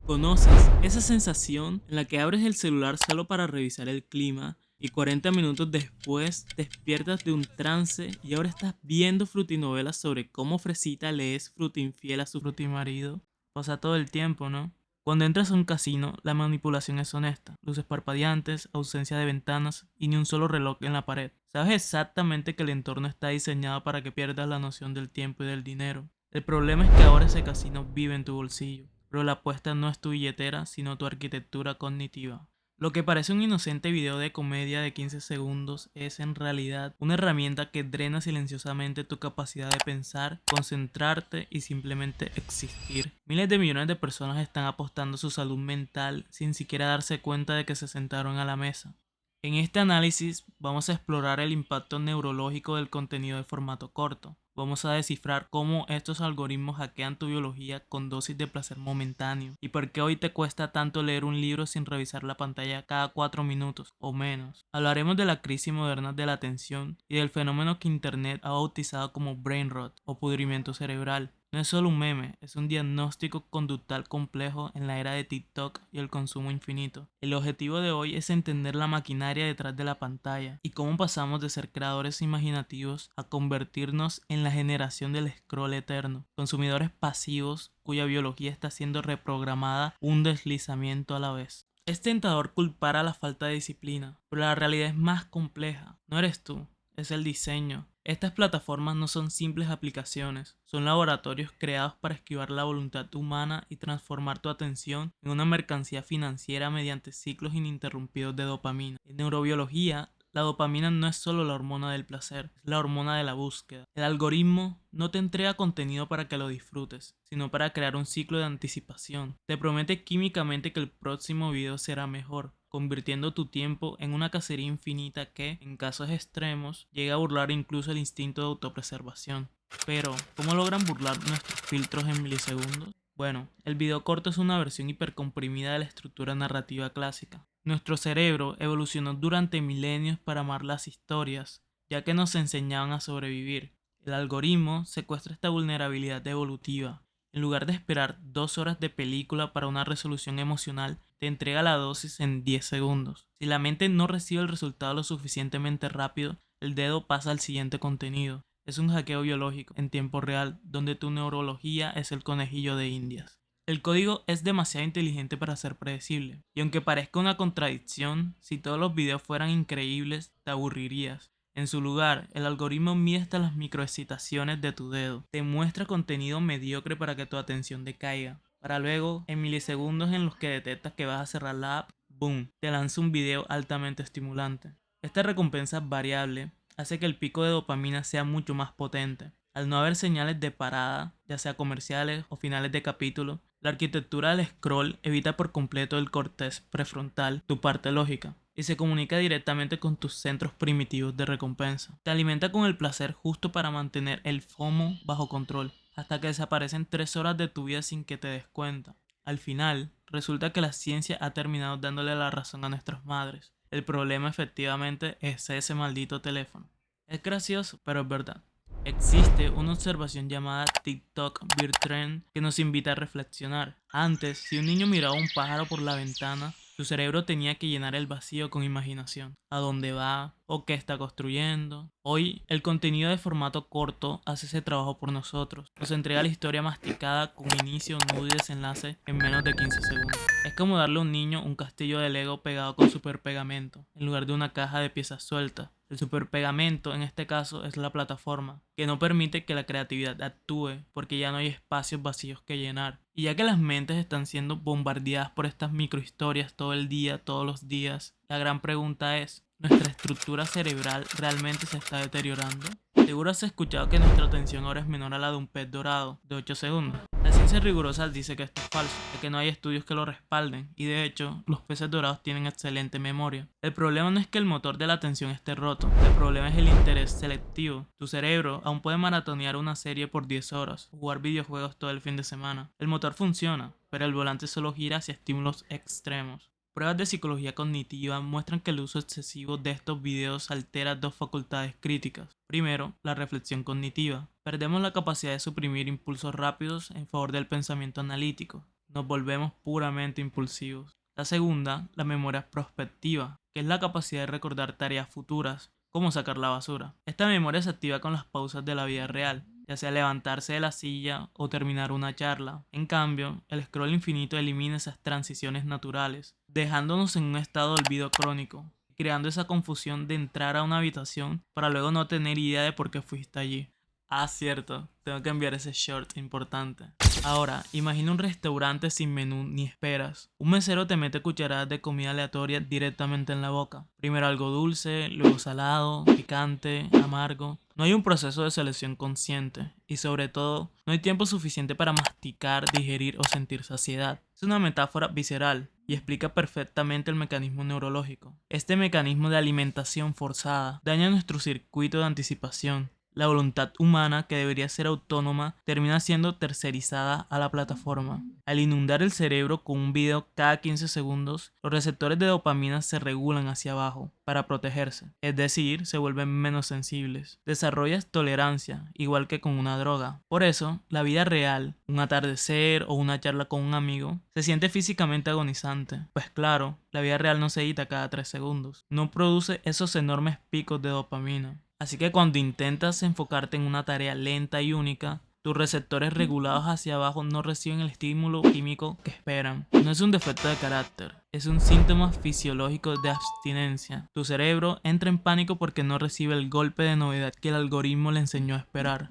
¿Conoces esa sensación en la que abres el celular solo para revisar el clima y 40 minutos después despiertas de un trance y ahora estás viendo frutinovelas sobre cómo Fresita le es frutinfiel a su frutimarido? Pasa todo el tiempo, ¿no? Cuando entras a un casino, la manipulación es honesta. Luces parpadeantes, ausencia de ventanas y ni un solo reloj en la pared. Sabes exactamente que el entorno está diseñado para que pierdas la noción del tiempo y del dinero. El problema es que ahora ese casino vive en tu bolsillo, pero la apuesta no es tu billetera, sino tu arquitectura cognitiva. Lo que parece un inocente video de comedia de 15 segundos es en realidad una herramienta que drena silenciosamente tu capacidad de pensar, concentrarte y simplemente existir. Miles de millones de personas están apostando su salud mental sin siquiera darse cuenta de que se sentaron a la mesa. En este análisis vamos a explorar el impacto neurológico del contenido de formato corto. Vamos a descifrar cómo estos algoritmos hackean tu biología con dosis de placer momentáneo y por qué hoy te cuesta tanto leer un libro sin revisar la pantalla cada 4 minutos o menos. Hablaremos de la crisis moderna de la atención y del fenómeno que Internet ha bautizado como brain rot o pudrimiento cerebral. No es solo un meme, es un diagnóstico conductual complejo en la era de TikTok y el consumo infinito. El objetivo de hoy es entender la maquinaria detrás de la pantalla y cómo pasamos de ser creadores imaginativos a convertirnos en la generación del scroll eterno, consumidores pasivos cuya biología está siendo reprogramada un deslizamiento a la vez. Es tentador culpar a la falta de disciplina, pero la realidad es más compleja. No eres tú, es el diseño. Estas plataformas no son simples aplicaciones, son laboratorios creados para esquivar la voluntad humana y transformar tu atención en una mercancía financiera mediante ciclos ininterrumpidos de dopamina. En neurobiología, la dopamina no es solo la hormona del placer, es la hormona de la búsqueda. El algoritmo no te entrega contenido para que lo disfrutes, sino para crear un ciclo de anticipación. Te promete químicamente que el próximo video será mejor, convirtiendo tu tiempo en una cacería infinita que, en casos extremos, llega a burlar incluso el instinto de autopreservación. Pero, ¿cómo logran burlar nuestros filtros en milisegundos? Bueno, el video corto es una versión hipercomprimida de la estructura narrativa clásica. Nuestro cerebro evolucionó durante milenios para amar las historias, ya que nos enseñaban a sobrevivir. El algoritmo secuestra esta vulnerabilidad evolutiva. En lugar de esperar 2 horas de película para una resolución emocional, te entrega la dosis en 10 segundos. Si la mente no recibe el resultado lo suficientemente rápido, el dedo pasa al siguiente contenido. Es un hackeo biológico en tiempo real, donde tu neurología es el conejillo de Indias. El código es demasiado inteligente para ser predecible, y aunque parezca una contradicción, si todos los videos fueran increíbles, te aburrirías. En su lugar, el algoritmo mide hasta las microexcitaciones de tu dedo, te muestra contenido mediocre para que tu atención decaiga, para luego, en milisegundos en los que detectas que vas a cerrar la app, boom, te lanza un video altamente estimulante. Esta recompensa variable hace que el pico de dopamina sea mucho más potente. Al no haber señales de parada, ya sea comerciales o finales de capítulo, la arquitectura del scroll evita por completo el cortez prefrontal, tu parte lógica, y se comunica directamente con tus centros primitivos de recompensa. Te alimenta con el placer justo para mantener el FOMO bajo control, hasta que desaparecen 3 horas de tu vida sin que te des cuenta. Al final, resulta que la ciencia ha terminado dándole la razón a nuestras madres. El problema efectivamente es ese maldito teléfono. Es gracioso, pero es verdad. Existe una observación llamada TikTok Beer Trend que nos invita a reflexionar. Antes, si un niño miraba un pájaro por la ventana, su cerebro tenía que llenar el vacío con imaginación. ¿A dónde va? ¿O qué está construyendo? Hoy, el contenido de formato corto hace ese trabajo por nosotros. Nos entrega la historia masticada con inicio, nudo y desenlace en menos de 15 segundos. Es como darle a un niño un castillo de Lego pegado con super pegamento, en lugar de una caja de piezas sueltas. El superpegamento en este caso es la plataforma, que no permite que la creatividad actúe porque ya no hay espacios vacíos que llenar. Y ya que las mentes están siendo bombardeadas por estas microhistorias todo el día, todos los días, la gran pregunta es, ¿nuestra estructura cerebral realmente se está deteriorando? Seguro has escuchado que nuestra atención ahora es menor a la de un pez dorado, de 8 segundos. La ciencia rigurosa dice que esto es falso, ya que no hay estudios que lo respalden, y de hecho, los peces dorados tienen excelente memoria. El problema no es que el motor de la atención esté roto, el problema es el interés selectivo. Tu cerebro aún puede maratonear una serie por 10 horas, o jugar videojuegos todo el fin de semana. El motor funciona, pero el volante solo gira hacia estímulos extremos. Pruebas de psicología cognitiva muestran que el uso excesivo de estos videos altera dos facultades críticas. Primero, la reflexión cognitiva. Perdemos la capacidad de suprimir impulsos rápidos en favor del pensamiento analítico. nos volvemos puramente impulsivos. La segunda, la memoria prospectiva, que es la capacidad de recordar tareas futuras, como sacar la basura. Esta memoria se activa con las pausas de la vida real, ya sea levantarse de la silla o terminar una charla. En cambio, el scroll infinito elimina esas transiciones naturales, dejándonos en un estado de olvido crónico, creando esa confusión de entrar a una habitación para luego no tener idea de por qué fuiste allí. Ah, cierto, tengo que enviar ese short importante. Ahora, imagina un restaurante sin menú ni esperas. Un mesero te mete cucharadas de comida aleatoria directamente en la boca. Primero algo dulce, luego salado, picante, amargo. No hay un proceso de selección consciente y sobre todo, no hay tiempo suficiente para masticar, digerir o sentir saciedad. Es una metáfora visceral y explica perfectamente el mecanismo neurológico. Este mecanismo de alimentación forzada daña nuestro circuito de anticipación. La voluntad humana, que debería ser autónoma, termina siendo tercerizada a la plataforma. Al inundar el cerebro con un video cada 15 segundos, los receptores de dopamina se regulan hacia abajo para protegerse, es decir, se vuelven menos sensibles. Desarrollas tolerancia, igual que con una droga. Por eso, la vida real, un atardecer o una charla con un amigo, se siente físicamente agonizante. Pues claro, la vida real no se edita cada 3 segundos, no produce esos enormes picos de dopamina. Así que cuando intentas enfocarte en una tarea lenta y única, tus receptores regulados hacia abajo no reciben el estímulo químico que esperan. No es un defecto de carácter, es un síntoma fisiológico de abstinencia. Tu cerebro entra en pánico porque no recibe el golpe de novedad que el algoritmo le enseñó a esperar.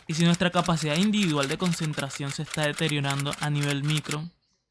Y si nuestra capacidad individual de concentración se está deteriorando a nivel micro,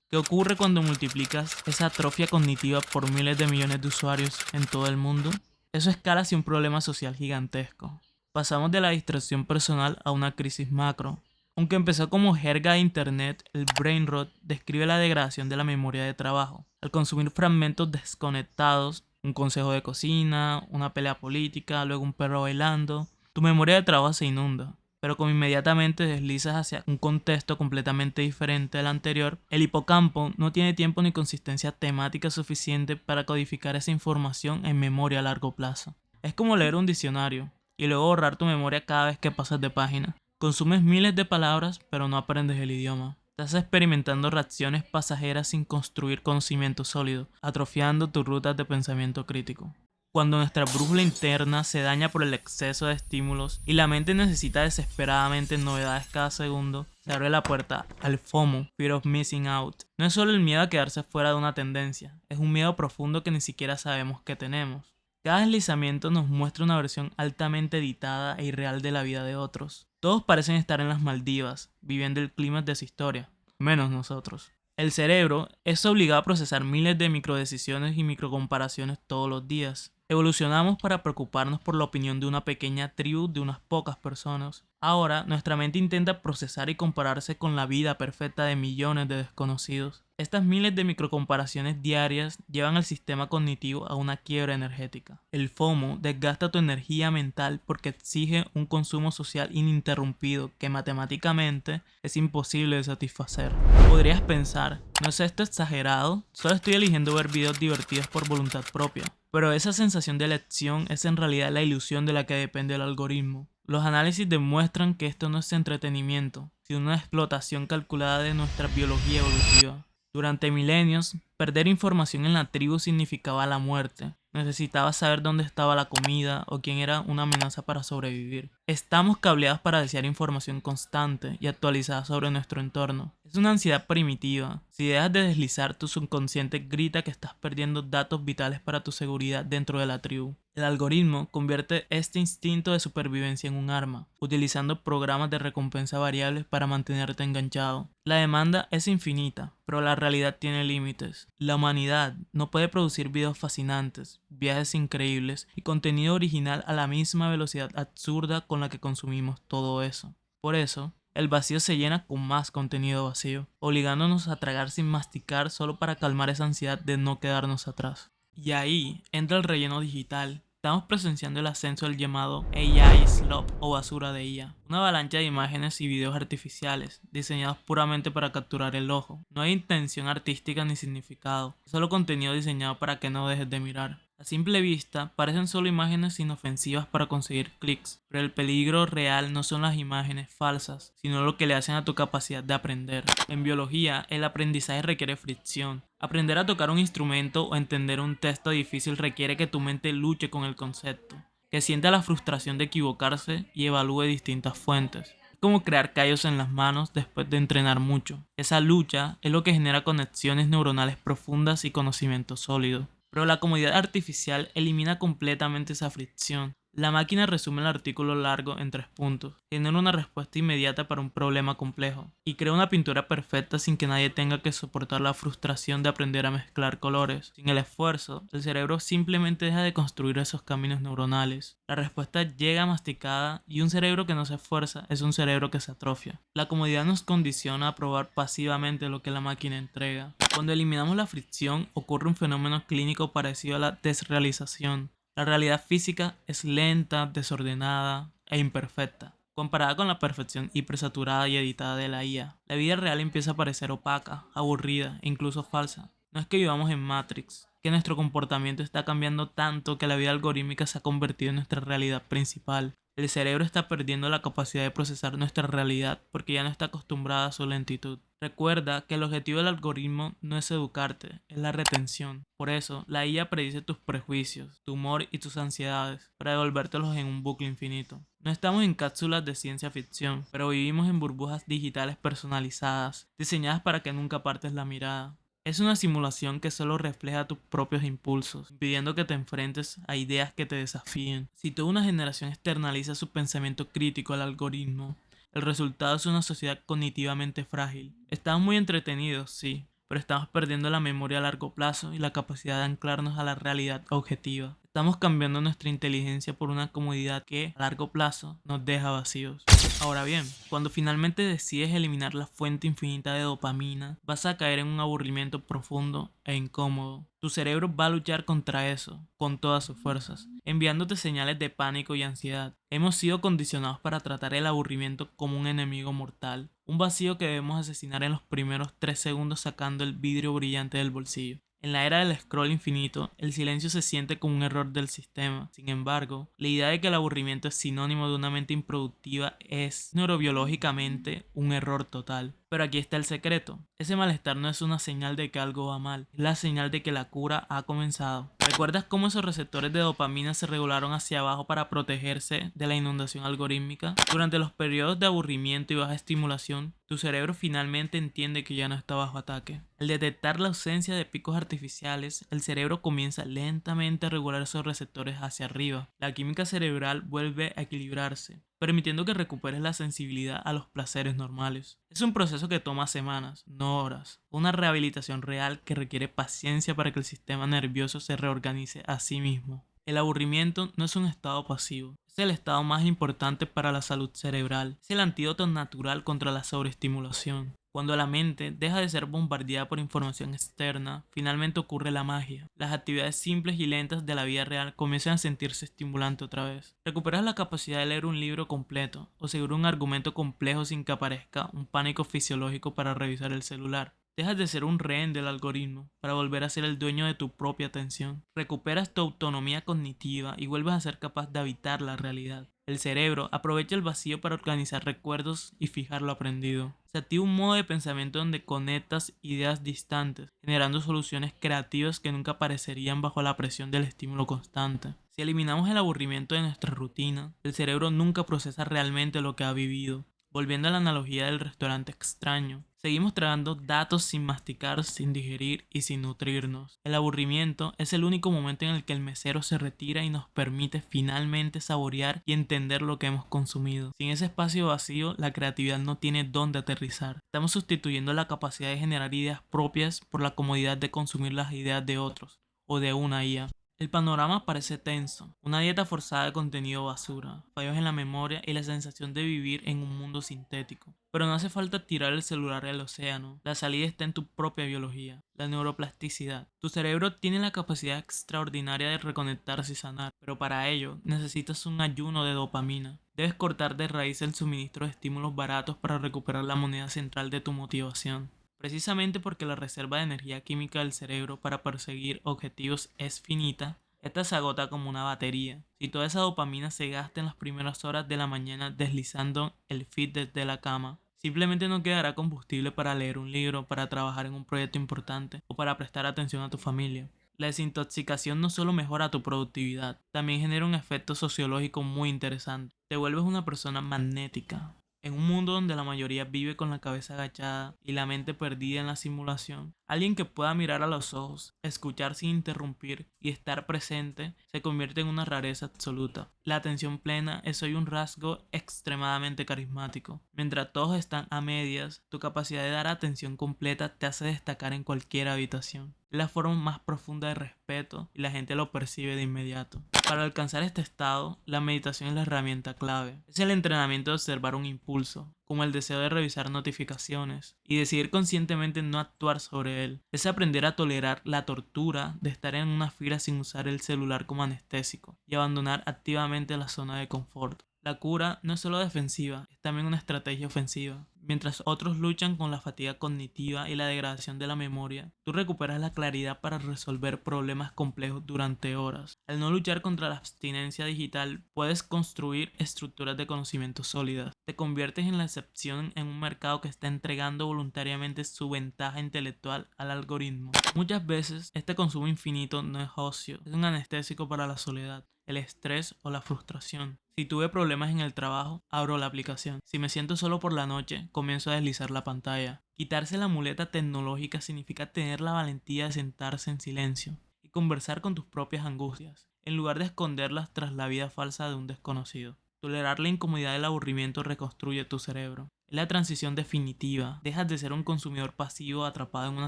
¿qué ocurre cuando multiplicas esa atrofia cognitiva por miles de millones de usuarios en todo el mundo? Eso escala hacia un problema social gigantesco. Pasamos de la distracción personal a una crisis macro. Aunque empezó como jerga de internet, el brain rot describe la degradación de la memoria de trabajo. Al consumir fragmentos desconectados, un consejo de cocina, una pelea política, luego un perro bailando, tu memoria de trabajo se inunda. Pero como inmediatamente deslizas hacia un contexto completamente diferente al anterior, el hipocampo no tiene tiempo ni consistencia temática suficiente para codificar esa información en memoria a largo plazo. Es como leer un diccionario y luego borrar tu memoria cada vez que pasas de página. Consumes miles de palabras, pero no aprendes el idioma. Estás experimentando reacciones pasajeras sin construir conocimiento sólido, atrofiando tus rutas de pensamiento crítico. Cuando nuestra brújula interna se daña por el exceso de estímulos y la mente necesita desesperadamente novedades cada segundo, se abre la puerta al FOMO, Fear of Missing Out. No es solo el miedo a quedarse fuera de una tendencia, es un miedo profundo que ni siquiera sabemos que tenemos. Cada deslizamiento nos muestra una versión altamente editada e irreal de la vida de otros. Todos parecen estar en las Maldivas, viviendo el clima de su historia, menos nosotros. El cerebro es obligado a procesar miles de microdecisiones y microcomparaciones todos los días. Evolucionamos para preocuparnos por la opinión de una pequeña tribu de unas pocas personas. Ahora, nuestra mente intenta procesar y compararse con la vida perfecta de millones de desconocidos. Estas miles de microcomparaciones diarias llevan al sistema cognitivo a una quiebra energética. El FOMO desgasta tu energía mental porque exige un consumo social ininterrumpido que matemáticamente es imposible de satisfacer. Podrías pensar, ¿no es esto exagerado? Solo estoy eligiendo ver videos divertidos por voluntad propia. Pero esa sensación de elección es en realidad la ilusión de la que depende el algoritmo. Los análisis demuestran que esto no es entretenimiento, sino una explotación calculada de nuestra biología evolutiva. Durante milenios, perder información en la tribu significaba la muerte. Necesitabas saber dónde estaba la comida o quién era una amenaza para sobrevivir. Estamos cableados para desear información constante y actualizada sobre nuestro entorno. Es una ansiedad primitiva. Si dejas de deslizar, tu subconsciente grita que estás perdiendo datos vitales para tu seguridad dentro de la tribu. El algoritmo convierte este instinto de supervivencia en un arma, utilizando programas de recompensa variables para mantenerte enganchado. La demanda es infinita, pero la realidad tiene límites. La humanidad no puede producir videos fascinantes, viajes increíbles y contenido original a la misma velocidad absurda con la que consumimos todo eso. Por eso, el vacío se llena con más contenido vacío, obligándonos a tragar sin masticar solo para calmar esa ansiedad de no quedarnos atrás. Y ahí entra el relleno digital. Estamos presenciando el ascenso del llamado AI Slop o basura de IA, una avalancha de imágenes y videos artificiales, diseñados puramente para capturar el ojo. No hay intención artística ni significado, solo contenido diseñado para que no dejes de mirar. A simple vista, parecen solo imágenes inofensivas para conseguir clics, pero el peligro real no son las imágenes falsas, sino lo que le hacen a tu capacidad de aprender. En biología, el aprendizaje requiere fricción. Aprender a tocar un instrumento o entender un texto difícil requiere que tu mente luche con el concepto, que sienta la frustración de equivocarse y evalúe distintas fuentes. Es como crear callos en las manos después de entrenar mucho. Esa lucha es lo que genera conexiones neuronales profundas y conocimiento sólido. Pero la comodidad artificial elimina completamente esa fricción. La máquina resume el artículo largo en 3 puntos, genera una respuesta inmediata para un problema complejo, y crea una pintura perfecta sin que nadie tenga que soportar la frustración de aprender a mezclar colores. Sin el esfuerzo, el cerebro simplemente deja de construir esos caminos neuronales. La respuesta llega masticada, y un cerebro que no se esfuerza es un cerebro que se atrofia. La comodidad nos condiciona a probar pasivamente lo que la máquina entrega. Cuando eliminamos la fricción, ocurre un fenómeno clínico parecido a la desrealización. La realidad física es lenta, desordenada e imperfecta, comparada con la perfección hipersaturada y editada de la IA. La vida real empieza a parecer opaca, aburrida e incluso falsa. No es que vivamos en Matrix, que nuestro comportamiento está cambiando tanto que la vida algorítmica se ha convertido en nuestra realidad principal. El cerebro está perdiendo la capacidad de procesar nuestra realidad porque ya no está acostumbrada a su lentitud. Recuerda que el objetivo del algoritmo no es educarte, es la retención. Por eso, la IA predice tus prejuicios, tu humor y tus ansiedades para devolvértelos en un bucle infinito. No estamos en cápsulas de ciencia ficción, pero vivimos en burbujas digitales personalizadas, diseñadas para que nunca apartes la mirada. Es una simulación que solo refleja tus propios impulsos, impidiendo que te enfrentes a ideas que te desafíen. Si toda una generación externaliza su pensamiento crítico al algoritmo, el resultado es una sociedad cognitivamente frágil. Estamos muy entretenidos, sí, pero estamos perdiendo la memoria a largo plazo y la capacidad de anclarnos a la realidad objetiva. Estamos cambiando nuestra inteligencia por una comodidad que, a largo plazo, nos deja vacíos. Ahora bien, cuando finalmente decides eliminar la fuente infinita de dopamina, vas a caer en un aburrimiento profundo e incómodo. Tu cerebro va a luchar contra eso, con todas sus fuerzas, enviándote señales de pánico y ansiedad. Hemos sido condicionados para tratar el aburrimiento como un enemigo mortal, un vacío que debemos asesinar en los primeros 3 segundos sacando el vidrio brillante del bolsillo. En la era del scroll infinito, el silencio se siente como un error del sistema. Sin embargo, la idea de que el aburrimiento es sinónimo de una mente improductiva es neurobiológicamente un error total. Pero aquí está el secreto. Ese malestar no es una señal de que algo va mal, es la señal de que la cura ha comenzado. ¿Recuerdas cómo esos receptores de dopamina se regularon hacia abajo para protegerse de la inundación algorítmica? Durante los periodos de aburrimiento y baja estimulación, tu cerebro finalmente entiende que ya no está bajo ataque. Al detectar la ausencia de picos artificiales, el cerebro comienza lentamente a regular esos receptores hacia arriba. La química cerebral vuelve a equilibrarse, permitiendo que recuperes la sensibilidad a los placeres normales. Es un proceso que toma semanas, no horas. Una rehabilitación real que requiere paciencia para que el sistema nervioso se reorganice a sí mismo. El aburrimiento no es un estado pasivo, es el estado más importante para la salud cerebral. Es el antídoto natural contra la sobreestimulación. Cuando la mente deja de ser bombardeada por información externa, finalmente ocurre la magia. Las actividades simples y lentas de la vida real comienzan a sentirse estimulantes otra vez. Recuperas la capacidad de leer un libro completo o seguir un argumento complejo sin que aparezca un pánico fisiológico para revisar el celular. Dejas de ser un rehén del algoritmo para volver a ser el dueño de tu propia atención. Recuperas tu autonomía cognitiva y vuelves a ser capaz de habitar la realidad. El cerebro aprovecha el vacío para organizar recuerdos y fijar lo aprendido. Se activa un modo de pensamiento donde conectas ideas distantes, generando soluciones creativas que nunca aparecerían bajo la presión del estímulo constante. Si eliminamos el aburrimiento de nuestra rutina, el cerebro nunca procesa realmente lo que ha vivido. Volviendo a la analogía del restaurante extraño, seguimos tragando datos sin masticar, sin digerir y sin nutrirnos. El aburrimiento es el único momento en el que el mesero se retira y nos permite finalmente saborear y entender lo que hemos consumido. Sin ese espacio vacío, la creatividad no tiene dónde aterrizar. Estamos sustituyendo la capacidad de generar ideas propias por la comodidad de consumir las ideas de otros o de una IA. El panorama parece tenso, una dieta forzada de contenido basura, fallos en la memoria y la sensación de vivir en un mundo sintético. Pero no hace falta tirar el celular al océano, la salida está en tu propia biología, la neuroplasticidad. Tu cerebro tiene la capacidad extraordinaria de reconectarse y sanar, pero para ello necesitas un ayuno de dopamina. Debes cortar de raíz el suministro de estímulos baratos para recuperar la moneda central de tu motivación. Precisamente porque la reserva de energía química del cerebro para perseguir objetivos es finita, Esta se agota como una batería. Si toda esa dopamina se gasta en las primeras horas de la mañana deslizando el feed desde la cama, simplemente no quedará combustible para leer un libro, para trabajar en un proyecto importante o para prestar atención a tu familia. La desintoxicación no solo mejora tu productividad, también genera un efecto sociológico muy interesante. Te vuelves una persona magnética. En un mundo donde la mayoría vive con la cabeza agachada y la mente perdida en la simulación, alguien que pueda mirar a los ojos, escuchar sin interrumpir y estar presente se convierte en una rareza absoluta. La atención plena es hoy un rasgo extremadamente carismático. Mientras todos están a medias, tu capacidad de dar atención completa te hace destacar en cualquier habitación. Es la forma más profunda de respeto y la gente lo percibe de inmediato. Para alcanzar este estado, la meditación es la herramienta clave. Es el entrenamiento de observar un impulso, como el deseo de revisar notificaciones, y decidir conscientemente no actuar sobre él. Es aprender a tolerar la tortura de estar en una fila sin usar el celular como anestésico, y abandonar activamente la zona de confort. La cura no es solo defensiva, es también una estrategia ofensiva. Mientras otros luchan con la fatiga cognitiva y la degradación de la memoria, tú recuperas la claridad para resolver problemas complejos durante horas. Al no luchar contra la abstinencia digital, puedes construir estructuras de conocimiento sólidas. Te conviertes en la excepción en un mercado que está entregando voluntariamente su ventaja intelectual al algoritmo. Muchas veces, este consumo infinito no es ocio, es un anestésico para la soledad, el estrés o la frustración. Si tuve problemas en el trabajo, abro la aplicación. Si me siento solo por la noche, comienzo a deslizar la pantalla. Quitarse la muleta tecnológica significa tener la valentía de sentarse en silencio y conversar con tus propias angustias, en lugar de esconderlas tras la vida falsa de un desconocido. Tolerar la incomodidad del aburrimiento reconstruye tu cerebro. Es la transición definitiva. Dejas de ser un consumidor pasivo atrapado en una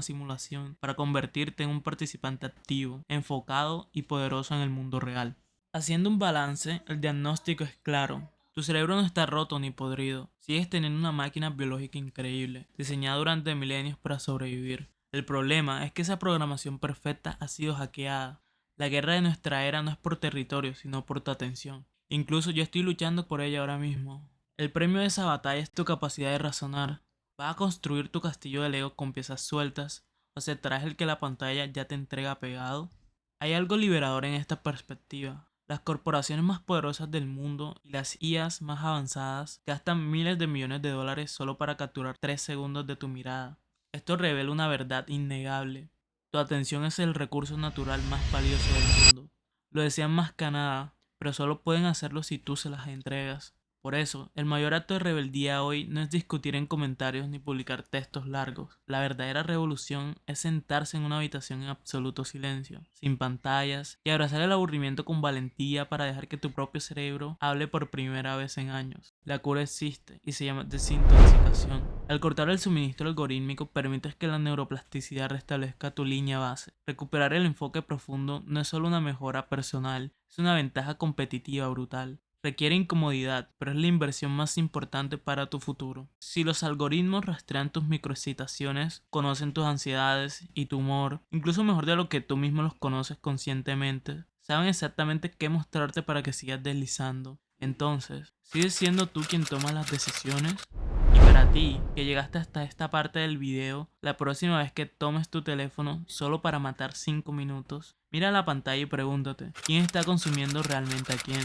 simulación para convertirte en un participante activo, enfocado y poderoso en el mundo real. Haciendo un balance, el diagnóstico es claro. Tu cerebro no está roto ni podrido. Sigues teniendo una máquina biológica increíble, diseñada durante milenios para sobrevivir. El problema es que esa programación perfecta ha sido hackeada. La guerra de nuestra era no es por territorio, sino por tu atención. Incluso yo estoy luchando por ella ahora mismo. El premio de esa batalla es tu capacidad de razonar. ¿Vas a construir tu castillo de Lego con piezas sueltas? ¿O aceptarás el que la pantalla ya te entrega pegado? Hay algo liberador en esta perspectiva. Las corporaciones más poderosas del mundo y las IAs más avanzadas gastan miles de millones de dólares solo para capturar 3 segundos de tu mirada. Esto revela una verdad innegable. Tu atención es el recurso natural más valioso del mundo. Lo decían más que nada, pero solo pueden hacerlo si tú se las entregas. Por eso, el mayor acto de rebeldía hoy no es discutir en comentarios ni publicar textos largos. La verdadera revolución es sentarse en una habitación en absoluto silencio, sin pantallas, y abrazar el aburrimiento con valentía para dejar que tu propio cerebro hable por primera vez en años. La cura existe y se llama desintoxicación. Al cortar el suministro algorítmico permites que la neuroplasticidad restablezca tu línea base. Recuperar el enfoque profundo no es solo una mejora personal, es una ventaja competitiva brutal. Requiere incomodidad, pero es la inversión más importante para tu futuro. Si los algoritmos rastrean tus microexcitaciones, conocen tus ansiedades y tu humor, incluso mejor de lo que tú mismo los conoces conscientemente, saben exactamente qué mostrarte para que sigas deslizando. Entonces, ¿sigues siendo tú quien toma las decisiones? Y para ti, que llegaste hasta esta parte del video, la próxima vez que tomes tu teléfono solo para matar 5 minutos, mira la pantalla y pregúntate, ¿quién está consumiendo realmente a quién?